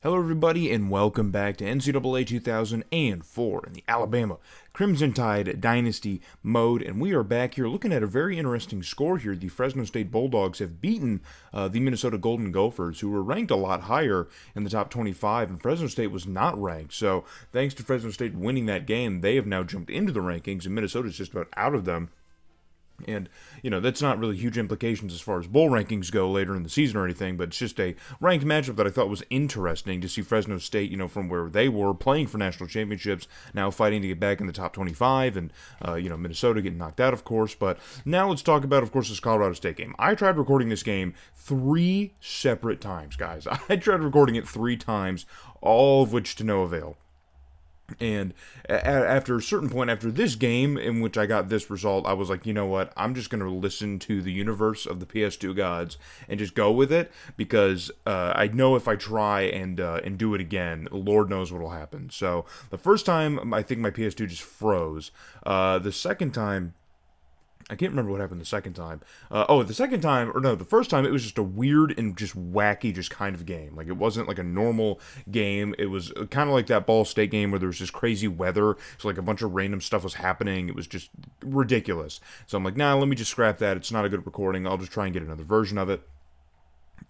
Hello, everybody, and welcome back to NCAA 2004 in the Alabama Crimson Tide Dynasty mode. And we are back here looking at a very interesting score here. The Fresno State Bulldogs have beaten the Minnesota Golden Gophers, who were ranked a lot higher in the top 25, and Fresno State was not ranked. So, thanks to Fresno State winning that game, they have now jumped into the rankings, and Minnesota's just about out of them. And, that's not really huge implications as far as bowl rankings go later in the season or anything, but it's just a ranked matchup that I thought was interesting to see Fresno State, from where they were playing for national championships, now fighting to get back in the top 25, and, Minnesota getting knocked out, of course. But now let's talk about, of course, this Colorado State game. I tried recording this game 3 separate times, guys. I tried recording it 3 times, all of which to no avail. And after a certain point, after this game in which I got this result, I was like, you know what? I'm just going to listen to the universe of the PS2 gods and just go with it, because I know if I try and do it again, Lord knows what will happen. So the first time, I think my PS2 just froze. The second time, I can't remember what happened the second time. The first time, it was just a weird and just wacky, just kind of game. Like, it wasn't like a normal game. It was kind of like that Ball State game where there was just crazy weather. So, like, a bunch of random stuff was happening. It was just ridiculous. So I'm like, nah, let me just scrap that. It's not a good recording. I'll just try and get another version of it.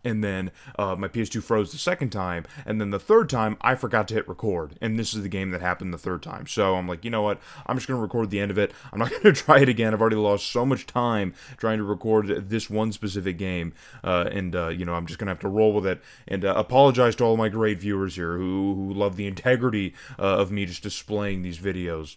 And then my PS2 froze the second time, and then the third time, I forgot to hit record, and this is the game that happened the third time. So I'm like, you know what, I'm just going to record the end of it. I'm not going to try it again. I've already lost so much time trying to record this one specific game, and I'm just going to have to roll with it, and apologize to all my great viewers here who love the integrity of me just displaying these videos.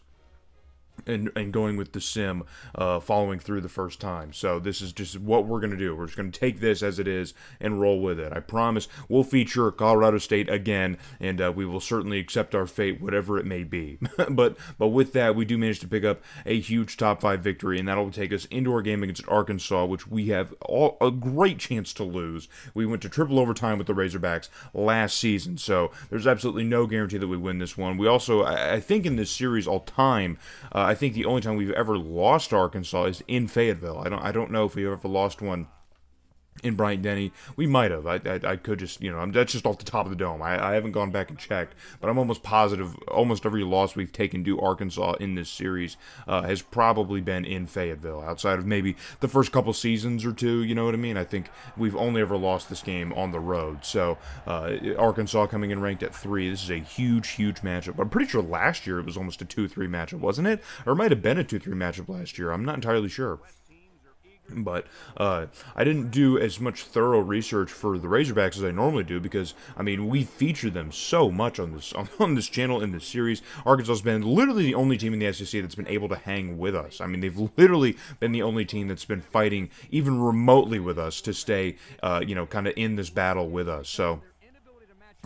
And going with the sim, following through the first time. So this is just what we're going to do. We're just going to take this as it is and roll with it. I promise we'll feature Colorado State again, and we will certainly accept our fate, whatever it may be. but with that, we do manage to pick up a huge top 5 victory, and that'll take us into our game against Arkansas, which we have a great chance to lose. We went to triple overtime with the Razorbacks last season, so there's absolutely no guarantee that we win this one. We also, I think in this series all time, I think the only time we've ever lost to Arkansas is in Fayetteville. I don't know if we've ever lost one in Bryant-Denny. We might have. I could just, that's just off the top of the dome. I haven't gone back and checked, but I'm almost positive almost every loss we've taken to Arkansas in this series has probably been in Fayetteville, outside of maybe the first couple seasons or two, you know what I mean? I think we've only ever lost this game on the road. So Arkansas coming in ranked at 3, this is a huge, huge matchup. I'm pretty sure last year it was almost a 2-3 matchup, wasn't it? Or it might have been a 2-3 matchup last year. I'm not entirely sure. But I didn't do as much thorough research for the Razorbacks as I normally do, because we feature them so much on this channel in this series. Arkansas has been literally the only team in the SEC that's been able to hang with us. They've literally been the only team that's been fighting even remotely with us to stay, kind of in this battle with us. So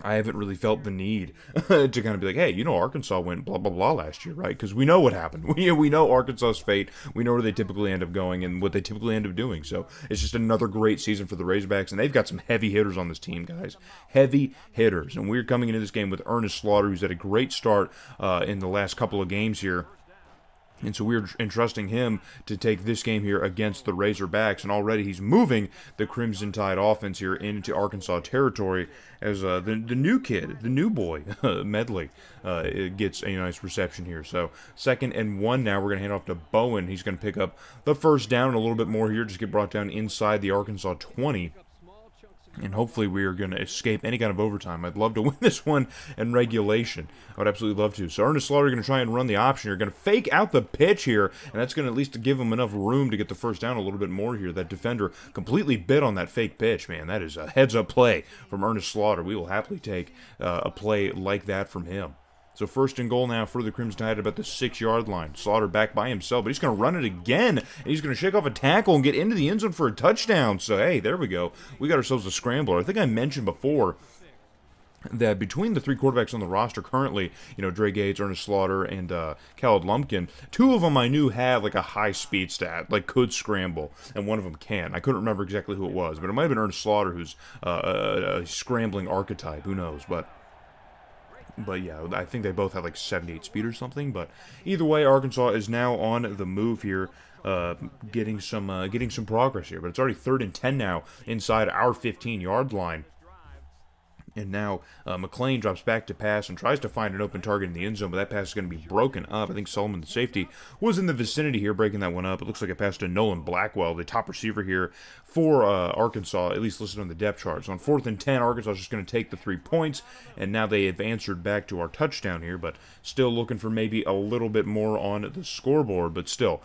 I haven't really felt the need to kind of be like, hey, Arkansas went blah, blah, blah last year, right? Because we know what happened. We know Arkansas's fate. We know where they typically end up going and what they typically end up doing. So it's just another great season for the Razorbacks, and they've got some heavy hitters on this team, guys. Heavy hitters. And we're coming into this game with Ernest Slaughter, who's had a great start in the last couple of games here. And so we're entrusting him to take this game here against the Razorbacks, and already he's moving the Crimson Tide offense here into Arkansas territory as the new kid, the new boy, Medley, gets a nice reception here. So 2nd and 1 now. We're going to hand off to Bowen. He's going to pick up the first down a little bit more here, just get brought down inside the Arkansas 20. And hopefully we are going to escape any kind of overtime. I'd love to win this one in regulation. I would absolutely love to. So Ernest Slaughter going to try and run the option here. Going to fake out the pitch here. And that's going to at least give him enough room to get the first down a little bit more here. That defender completely bit on that fake pitch, man. That is a heads-up play from Ernest Slaughter. We will happily take a play like that from him. So 1st and goal now for the Crimson Tide at about the 6-yard line. Slaughter back by himself, but he's going to run it again, and he's going to shake off a tackle and get into the end zone for a touchdown. So, hey, there we go. We got ourselves a scrambler. I think I mentioned before that between the 3 quarterbacks on the roster currently, Dre Gates, Ernest Slaughter, and Khaled Lumpkin, 2 of them I knew had like a high speed stat, like could scramble, and one of them can. I couldn't remember exactly who it was, but it might have been Ernest Slaughter, who's a scrambling archetype. Who knows? But yeah, I think they both had like 78 speed or something. But either way, Arkansas is now on the move here, getting some progress here. But it's already 3rd and 10 now inside our 15-yard line. And now McLean drops back to pass and tries to find an open target in the end zone, but that pass is going to be broken up. I think Solomon, the safety, was in the vicinity here, breaking that one up. It looks like a pass to Nolan Blackwell, the top receiver here for Arkansas, at least listed on the depth chart. So on 4th and 10, Arkansas is just going to take the 3 points, and now they have answered back to our touchdown here, but still looking for maybe a little bit more on the scoreboard, but still.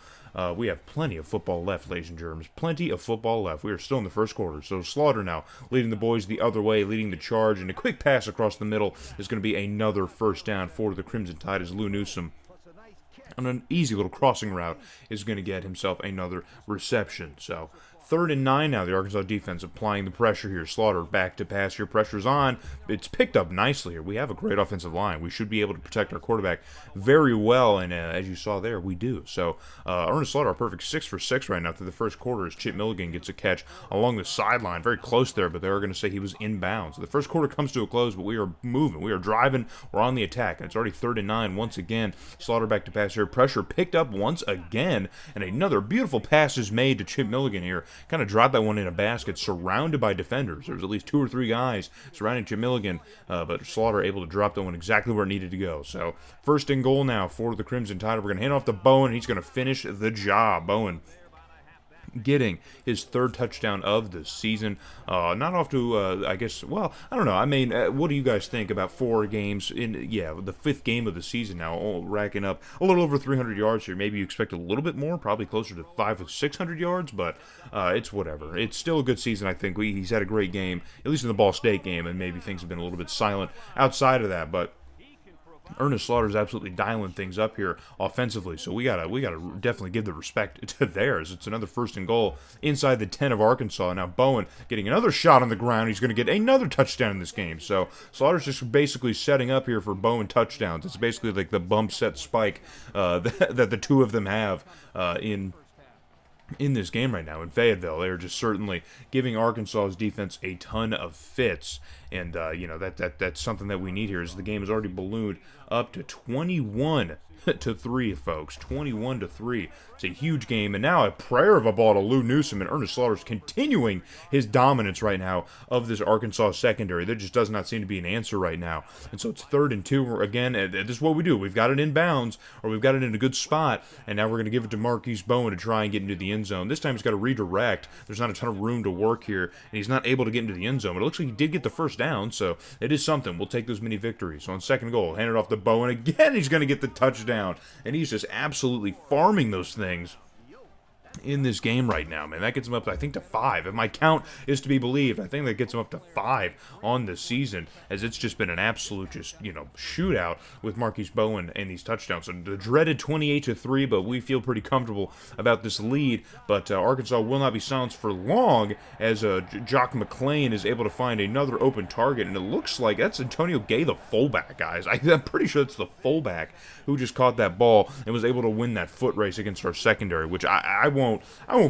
We have plenty of football left, ladies and germs. Plenty of football left. We are still in the first quarter. So Slaughter now leading the boys the other way, leading the charge. And a quick pass across the middle is going to be another first down for the Crimson Tide as Lou Newsome, on an easy little crossing route, is going to get himself another reception. So 3rd and 9 now. The Arkansas defense applying the pressure here. Slaughter back to pass here. Pressure's on. It's picked up nicely here. We have a great offensive line. We should be able to protect our quarterback very well, and as you saw there, we do. So Ernest Slaughter, a perfect 6 for 6 right now through the first quarter as Chip Milligan gets a catch along the sideline. Very close there, but they are going to say he was inbounds. So the first quarter comes to a close, but we are moving. We are driving. We're on the attack, and it's already 3rd and 9 once again. Slaughter back to pass here. Pressure picked up once again, and another beautiful pass is made to Chip Milligan here. Kind of dropped that one in a basket, surrounded by defenders. There's at least 2 or 3 guys surrounding Chip Milligan, but Slaughter able to drop that one exactly where it needed to go. So 1st and goal now for the Crimson Tide. We're going to hand off to Bowen, and he's going to finish the job. Bowen getting his 3rd touchdown of the season. Not off to, I guess, well, I don't know. I mean, what do you guys think about 4 games in, the 5th game of the season now, all racking up a little over 300 yards here. Maybe you expect a little bit more, probably closer to 500 or 600 yards, but it's whatever. It's still a good season, I think. He's had a great game, at least in the Ball State game, and maybe things have been a little bit silent outside of that, but Ernest Slaughter is absolutely dialing things up here offensively, so we gotta definitely give the respect to theirs. It's another 1st and goal inside the 10 of Arkansas. Now Bowen getting another shot on the ground. He's going to get another touchdown in this game. So Slaughter's just basically setting up here for Bowen touchdowns. It's basically like the bump set spike that the two of them have in this game right now in Fayetteville. They're just certainly giving Arkansas's defense a ton of fits, and that's something that we need here. As the game has already ballooned up to 21-3, folks. 21-3. It's a huge game, and now a prayer of a ball to Lou Newsome, and Ernest Slaughter's continuing his dominance right now of this Arkansas secondary. There just does not seem to be an answer right now, and so it's 3rd and 2. Again, this is what we do. We've got it in bounds, or we've got it in a good spot, and now we're going to give it to Marquise Bowen to try and get into the end zone. This time he's got to redirect. There's not a ton of room to work here, and he's not able to get into the end zone, but it looks like he did get the first down, so it is something. We'll take those mini victories. So on 2nd goal, hand it off to Bowen again. He's going to get the touchdown, and he's just absolutely farming those things in this game right now, man. That gets him up, I think, to 5. If my count is to be believed, I think that gets him up to 5 on the season, as it's just been an absolute shootout with Marquise Bowen and these touchdowns. So the dreaded 28-3, but we feel pretty comfortable about this lead. But Arkansas will not be silenced for long, as Jock McLean is able to find another open target, and it looks like that's Antonio Gay, the fullback, guys. I'm pretty sure it's the fullback who just caught that ball and was able to win that foot race against our secondary, which I won't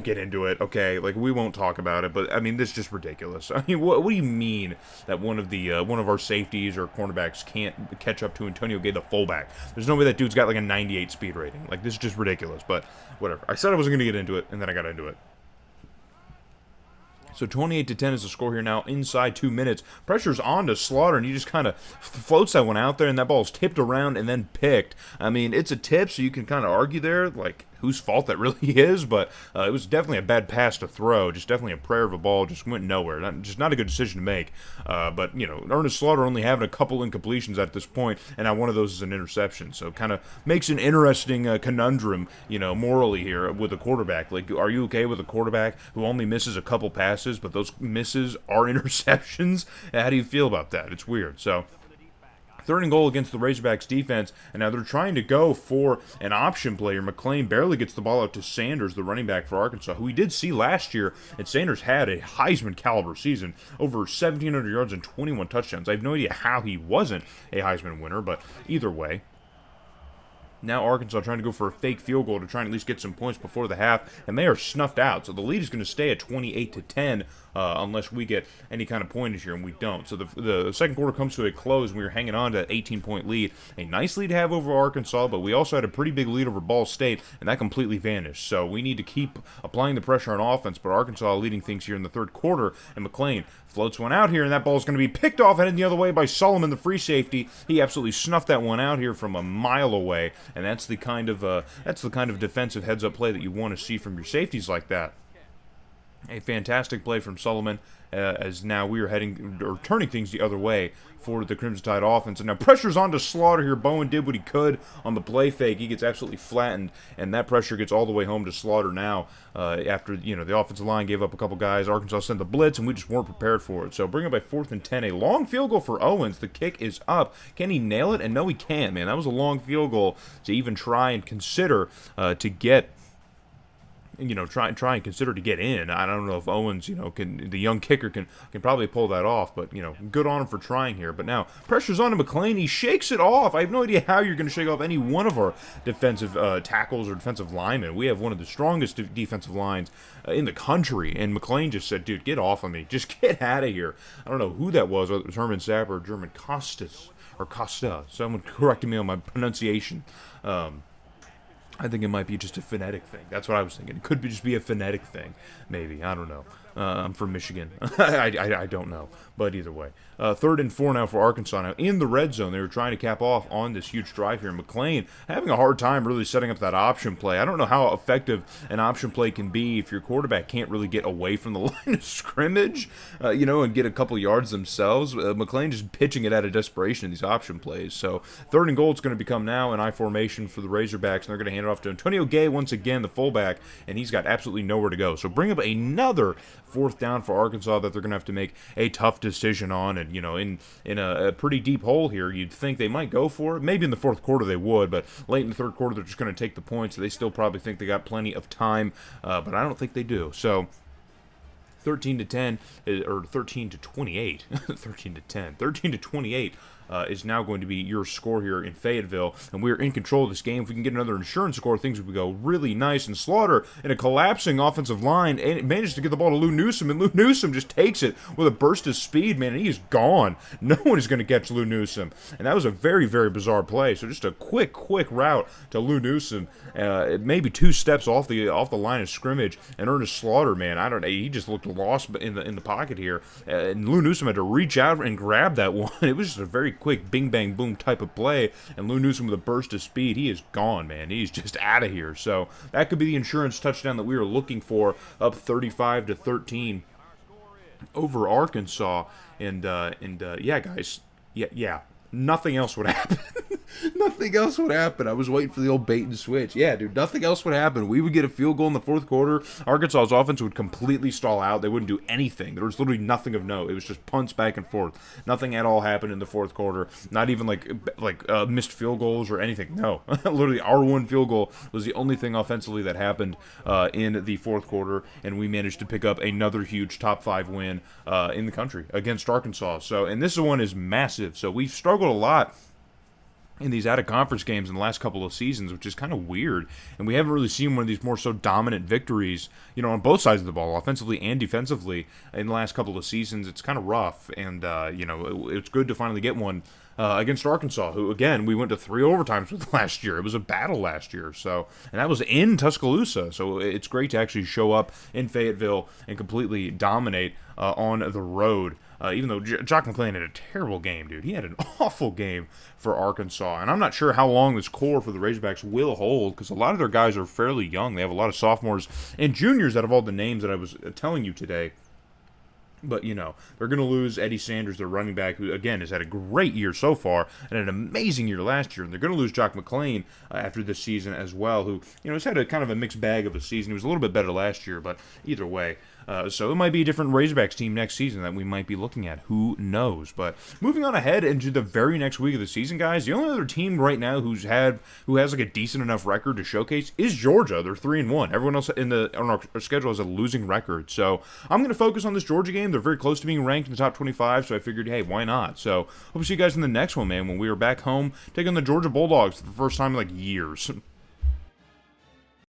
get into it, okay? Like, we won't talk about it, but I mean, this is just ridiculous. I mean, what do you mean that one of our safeties or cornerbacks can't catch up to Antonio Gay, the fullback? There's no way that dude's got like a 98 speed rating. Like, this is just ridiculous, but whatever. I said I wasn't going to get into it, and then I got into it. So 28-10 is the score here now inside 2 minutes. Pressure's on to Slaughter, and he just kind of floats that one out there, and that ball's tipped around and then picked. I mean, it's a tip, so you can kind of argue there, like, whose fault that really is, but it was definitely a bad pass to throw. Just definitely a prayer of a ball, just went nowhere. Not a good decision to make. But, Ernest Slaughter only having a couple incompletions at this point, and now one of those is an interception. So kind of makes an interesting conundrum, morally here with a quarterback. Like, are you okay with a quarterback who only misses a couple passes, but those misses are interceptions? How do you feel about that? It's weird. So 3rd and goal against the Razorbacks defense, and now they're trying to go for an option player. McLean barely gets the ball out to Sanders, the running back for Arkansas, who we did see last year, and Sanders had a Heisman caliber season, over 1,700 yards and 21 touchdowns. I have no idea how he wasn't a Heisman winner, but either way, Now Arkansas trying to go for a fake field goal to try and at least get some points before the half, and they are snuffed out. So the lead is going to stay at 28-10 unless we get any kind of pointage here, and we don't. So the second quarter comes to a close, and we were hanging on to that 18-point lead. A nice lead to have over Arkansas, but we also had a pretty big lead over Ball State, and that completely vanished. So we need to keep applying the pressure on offense, but Arkansas leading things here in the third quarter, and McClain floats one out here, and that ball is going to be picked off heading the other way by Solomon, the free safety. He absolutely snuffed that one out here from a mile away, and that's the kind of defensive heads-up play that you want to see from your safeties like that. A fantastic play from Solomon, as now we are turning things the other way for the Crimson Tide offense. And now pressure's on to Slaughter here. Bowen did what he could on the play fake. He gets absolutely flattened, and that pressure gets all the way home to Slaughter now after, the offensive line gave up a couple guys. Arkansas sent the blitz, and we just weren't prepared for it. So bring it by 4th and 10. A long field goal for Owens. The kick is up. Can he nail it? And no, he can't, man. That was a long field goal to even try and consider to get try and consider to get in. I don't know if Owens, the young kicker can probably pull that off, but, good on him for trying here. But now, pressure's on to McClain. He shakes it off. I have no idea how you're going to shake off any one of our defensive tackles or defensive linemen. We have one of the strongest defensive lines in the country, and McClain just said, dude, get off of me. Just get out of here. I don't know who that was, whether it was Herman Zappa or German Costas, or Costa. Someone corrected me on my pronunciation. I think it might be just a phonetic thing. That's what I was thinking. It could just be a phonetic thing, maybe. I don't know. I'm from Michigan. I don't know. But either way. 3rd and 4 now for Arkansas. Now, in the red zone, they were trying to cap off on this huge drive here. McClain having a hard time really setting up that option play. I don't know how effective an option play can be if your quarterback can't really get away from the line of scrimmage, and get a couple yards themselves. McClain just pitching it out of desperation in these option plays. So 3rd and goal, it's going to become now an I formation for the Razorbacks, and they're going to hand it off to Antonio Gay once again, the fullback, and he's got absolutely nowhere to go. So bring up another 4th down for Arkansas that they're going to have to make a tough decision on, and in a pretty deep hole here. You'd think they might go for it. Maybe in the 4th quarter they would, but late in the 3rd quarter they're just going to take the points. They still probably think they got plenty of time, but I don't think they do. So 13-10 or 13-28, 13-10, 13-28. Is now going to be your score here in Fayetteville, and we're in control of this game. If we can get another insurance score, things would go really nice. And Slaughter, in a collapsing offensive line, and managed to get the ball to Lou Newsom, and Lou Newsom just takes it with a burst of speed, man, and he is gone. No one is going to catch Lou Newsom, and that was a very, very bizarre play. So just a quick route to Lou Newsom, maybe 2 steps off the line of scrimmage, and Ernest Slaughter, man, I don't know, he just looked lost in the pocket here, and Lou Newsom had to reach out and grab that one. It was just a very quick bing bang boom type of play, and Lou Newsom with a burst of speed, he is gone, man. He's just out of here. So that could be the insurance touchdown that we were looking for, up 35-13 over Arkansas. And yeah, guys, yeah, nothing else would happen. Nothing else would happen. I was waiting for the old bait and switch. Yeah, dude, nothing else would happen. We would get a field goal in the 4th quarter. Arkansas's offense would completely stall out. They wouldn't do anything. There was literally nothing of note. It was just punts back and forth. Nothing at all happened in the 4th quarter. Not even like missed field goals or anything. No. Literally, our one field goal was the only thing offensively that happened in the 4th quarter, and we managed to pick up another huge top 5 win in the country against Arkansas. So, and this one is massive. So we've struggled a lot in these out-of-conference games in the last couple of seasons, which is kind of weird. And we haven't really seen one of these more so dominant victories, on both sides of the ball, offensively and defensively, in the last couple of seasons. It's kind of rough, and, it's good to finally get one against Arkansas, who, again, we went to 3 overtimes with last year. It was a battle last year, and that was in Tuscaloosa. So it's great to actually show up in Fayetteville and completely dominate on the road. Even though Jock McClain had a terrible game, dude. He had an awful game for Arkansas. And I'm not sure how long this core for the Razorbacks will hold, because a lot of their guys are fairly young. They have a lot of sophomores and juniors out of all the names that I was telling you today. But, they're going to lose Eddie Sanders, their running back, who, again, has had a great year so far and an amazing year last year. And they're going to lose Jock McClain after this season as well, who, has had a kind of a mixed bag of a season. He was a little bit better last year, but either way. So it might be a different Razorbacks team next season that we might be looking at. Who knows? But moving on ahead into the very next week of the season, guys, the only other team right now who has like a decent enough record to showcase is Georgia. They're 3-1. Everyone else on our schedule has a losing record. So I'm going to focus on this Georgia game. game. They're very close to being ranked in the top 25, so I figured, hey, why not? So hope to see you guys in the next one, man, when we are back home taking the Georgia Bulldogs for the first time in like years.